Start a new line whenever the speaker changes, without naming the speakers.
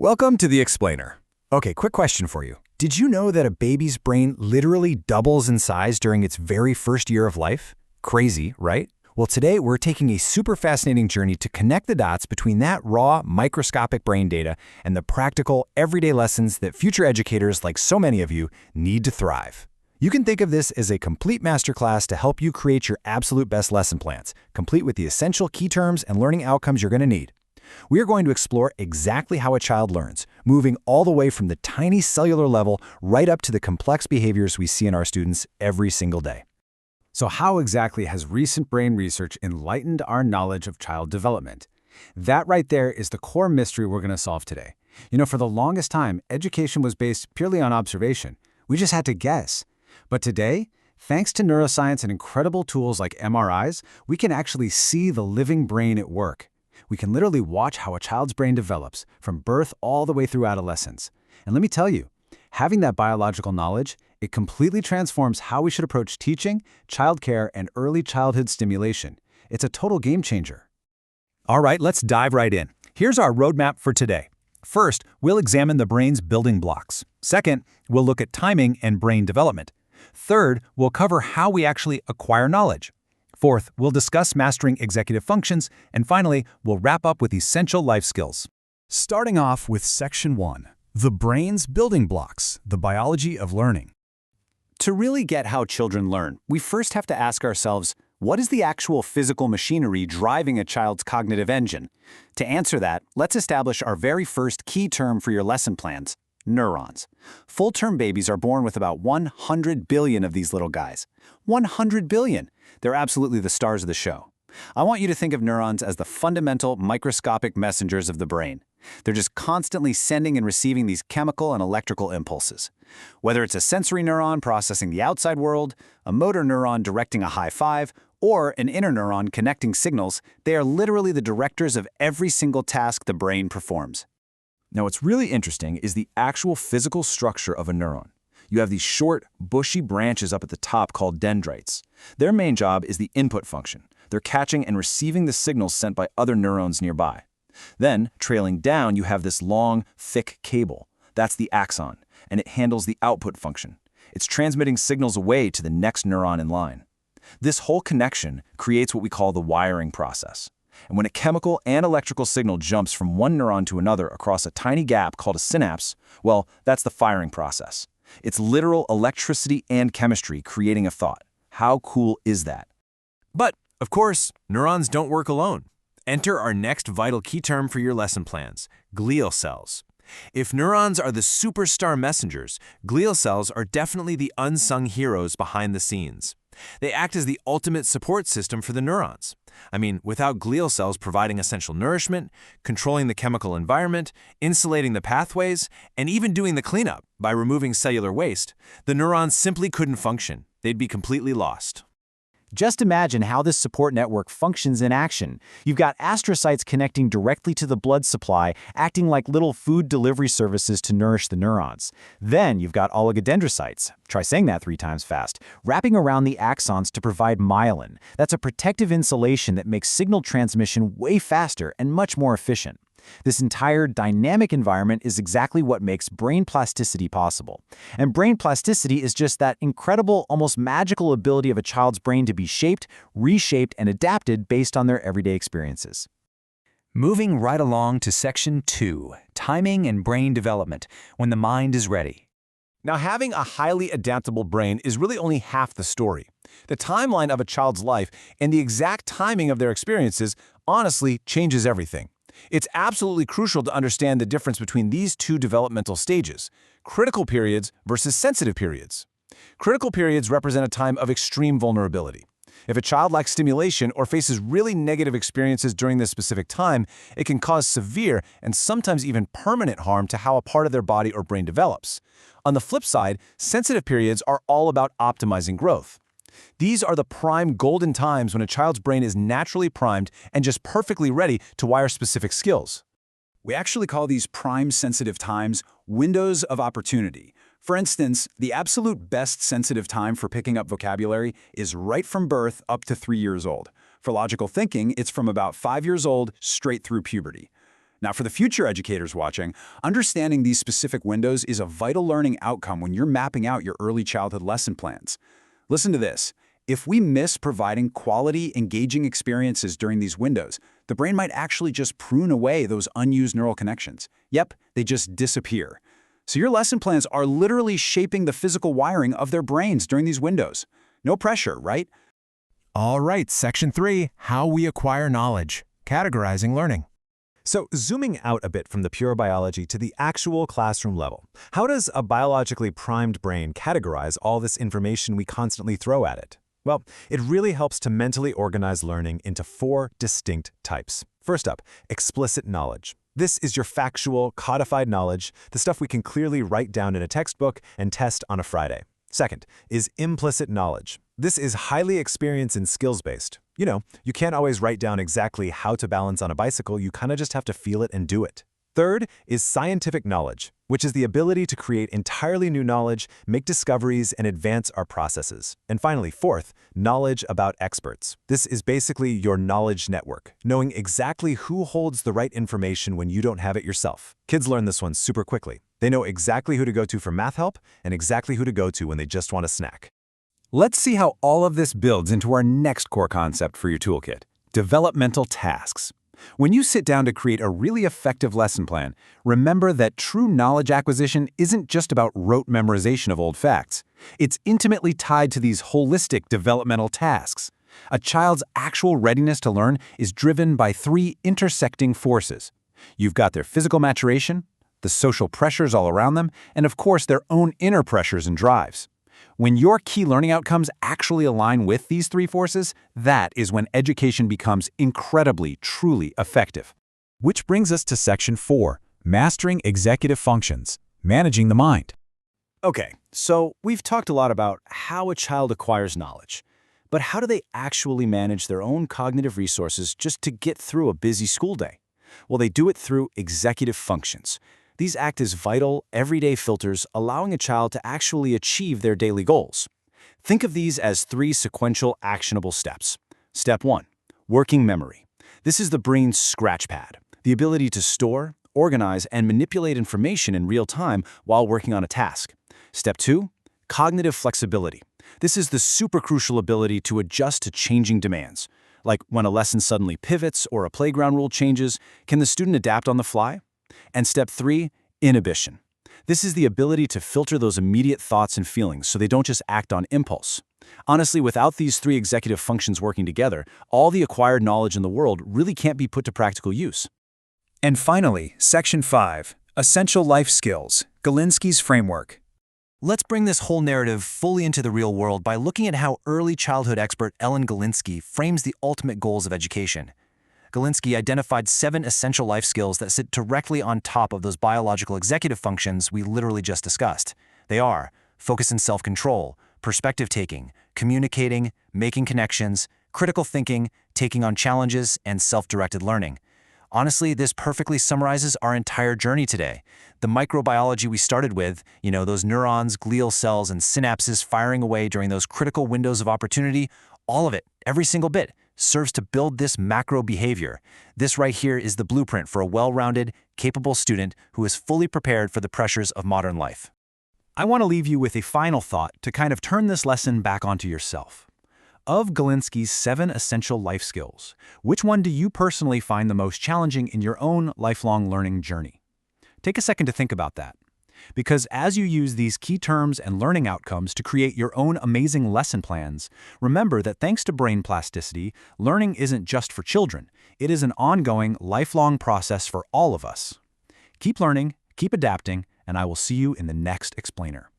Welcome to The Explainer. Okay, quick question for you. Did you know that a baby's brain literally doubles in size during its very first year of life? Crazy, right? Well, today we're taking a super fascinating journey to connect the dots between that raw, microscopic brain data and the practical, everyday lessons that future educators like so many of you need to thrive. You can think of this as a complete masterclass to help you create your absolute best lesson plans, complete with the essential key terms and learning outcomes you're going to need. We are going to explore exactly how a child learns, moving all the way from the tiny cellular level right up to the complex behaviors we see in our students every single day. So how exactly has recent brain research enlightened our knowledge of child development? That right there is the core mystery we're going to solve today. For the longest time, education was based purely on observation. We just had to guess. But today, thanks to neuroscience and incredible tools like MRIs, we can actually see the living brain at work. We can literally watch how a child's brain develops from birth all the way through adolescence. And let me tell you, having that biological knowledge, it completely transforms how we should approach teaching, childcare, and early childhood stimulation. It's a total game changer. All right, let's dive right in. Here's our roadmap for today. First, we'll examine the brain's building blocks. Second, we'll look at timing and brain development. Third, we'll cover how we actually acquire knowledge. Fourth, we'll discuss mastering executive functions, and finally, we'll wrap up with essential life skills. Starting off with Section 1, the brain's building blocks, the biology of learning. To really get how children learn, we first have to ask ourselves, what is the actual physical machinery driving a child's cognitive engine? To answer that, let's establish our very first key term for your lesson plans: neurons. Full-term babies are born with about 100 billion of these little guys. 100 billion! They're absolutely the stars of the show. I want you to think of neurons as the fundamental microscopic messengers of the brain. They're just constantly sending and receiving these chemical and electrical impulses. Whether it's a sensory neuron processing the outside world, a motor neuron directing a high five, or an interneuron connecting signals, they are literally the directors of every single task the brain performs.
Now, what's really interesting is the actual physical structure of a neuron. You have these short, bushy branches up at the top called dendrites. Their main job is the input function. They're catching and receiving the signals sent by other neurons nearby. Then, trailing down, you have this long, thick cable. That's the axon, and it handles the output function. It's transmitting signals away to the next neuron in line. This whole connection creates what we call the wiring process. And when a chemical and electrical signal jumps from one neuron to another across a tiny gap called a synapse, well, that's the firing process. It's literal electricity and chemistry creating a thought. How cool is that?
But, of course, neurons don't work alone. Enter our next vital key term for your lesson plans: glial cells. If neurons are the superstar messengers, glial cells are definitely the unsung heroes behind the scenes. They act as the ultimate support system for the neurons. Without glial cells providing essential nourishment, controlling the chemical environment, insulating the pathways, and even doing the cleanup by removing cellular waste, the neurons simply couldn't function. They'd be completely lost.
Just imagine how this support network functions in action. You've got astrocytes connecting directly to the blood supply, acting like little food delivery services to nourish the neurons. Then you've got oligodendrocytes, try saying that 3 times fast, wrapping around the axons to provide myelin. That's a protective insulation that makes signal transmission way faster and much more efficient. This entire dynamic environment is exactly what makes brain plasticity possible. And brain plasticity is just that incredible, almost magical ability of a child's brain to be shaped, reshaped, and adapted based on their everyday experiences. Moving right along to Section 2, timing and brain development, when the mind is ready.
Now, having a highly adaptable brain is really only half the story. The timeline of a child's life and the exact timing of their experiences honestly changes everything. It's absolutely crucial to understand the difference between these two developmental stages: critical periods versus sensitive periods. Critical periods represent a time of extreme vulnerability. If a child lacks stimulation or faces really negative experiences during this specific time, it can cause severe and sometimes even permanent harm to how a part of their body or brain develops. On the flip side, sensitive periods are all about optimizing growth. These are the prime golden times when a child's brain is naturally primed and just perfectly ready to wire specific skills.
We actually call these prime sensitive times windows of opportunity. For instance, the absolute best sensitive time for picking up vocabulary is right from birth up to 3 years old. For logical thinking, it's from about 5 years old straight through puberty. Now, for the future educators watching, understanding these specific windows is a vital learning outcome when you're mapping out your early childhood lesson plans. Listen to this. If we miss providing quality, engaging experiences during these windows, the brain might actually just prune away those unused neural connections. Yep, they just disappear. So your lesson plans are literally shaping the physical wiring of their brains during these windows. No pressure, right?
All right, Section 3, How We Acquire Knowledge, Categorizing Learning. So zooming out a bit from the pure biology to the actual classroom level, how does a biologically primed brain categorize all this information we constantly throw at it? Well, it really helps to mentally organize learning into 4 distinct types. First up, explicit knowledge. This is your factual, codified knowledge, the stuff we can clearly write down in a textbook and test on a Friday. Second is implicit knowledge. This is highly experience and skills-based. You can't always write down exactly how to balance on a bicycle, you kind of just have to feel it and do it. Third is scientific knowledge, which is the ability to create entirely new knowledge, make discoveries, and advance our processes. And finally, fourth, knowledge about experts. This is basically your knowledge network, knowing exactly who holds the right information when you don't have it yourself. Kids learn this one super quickly. They know exactly who to go to for math help and exactly who to go to when they just want a snack.
Let's see how all of this builds into our next core concept for your toolkit, developmental tasks. When you sit down to create a really effective lesson plan, remember that true knowledge acquisition isn't just about rote memorization of old facts. It's intimately tied to these holistic developmental tasks. A child's actual readiness to learn is driven by 3 intersecting forces. You've got their physical maturation, the social pressures all around them, and of course their own inner pressures and drives. When your key learning outcomes actually align with these 3 forces, that is when education becomes incredibly, truly effective.
Which brings us to Section 4, Mastering Executive Functions, Managing the Mind.
Okay, so we've talked a lot about how a child acquires knowledge, but how do they actually manage their own cognitive resources just to get through a busy school day? Well, they do it through executive functions. These act as vital, everyday filters, allowing a child to actually achieve their daily goals. Think of these as 3 sequential, actionable steps. Step 1, working memory. This is the brain's scratch pad, the ability to store, organize, and manipulate information in real time while working on a task. Step 2, cognitive flexibility. This is the super crucial ability to adjust to changing demands. Like when a lesson suddenly pivots or a playground rule changes, can the student adapt on the fly? And step 3, inhibition. This is the ability to filter those immediate thoughts and feelings so they don't just act on impulse. Honestly, without these 3 executive functions working together, all the acquired knowledge in the world really can't be put to practical use.
And finally, Section 5, Essential Life Skills, Galinsky's Framework.
Let's bring this whole narrative fully into the real world by looking at how early childhood expert Ellen Galinsky frames the ultimate goals of education. Galinsky identified 7 essential life skills that sit directly on top of those biological executive functions we literally just discussed. They are focus and self-control, perspective taking, communicating, making connections, critical thinking, taking on challenges, and self-directed learning. Honestly, this perfectly summarizes our entire journey today. The microbiology we started with, those neurons, glial cells, and synapses firing away during those critical windows of opportunity, all of it, every single bit, serves to build this macro behavior. This right here is the blueprint for a well-rounded, capable student who is fully prepared for the pressures of modern life.
I want to leave you with a final thought to kind of turn this lesson back onto yourself. Of Galinsky's 7 essential life skills, which one do you personally find the most challenging in your own lifelong learning journey? Take a second to think about that. Because as you use these key terms and learning outcomes to create your own amazing lesson plans, remember that thanks to brain plasticity, learning isn't just for children. It is an ongoing, lifelong process for all of us. Keep learning, keep adapting, and I will see you in the next explainer.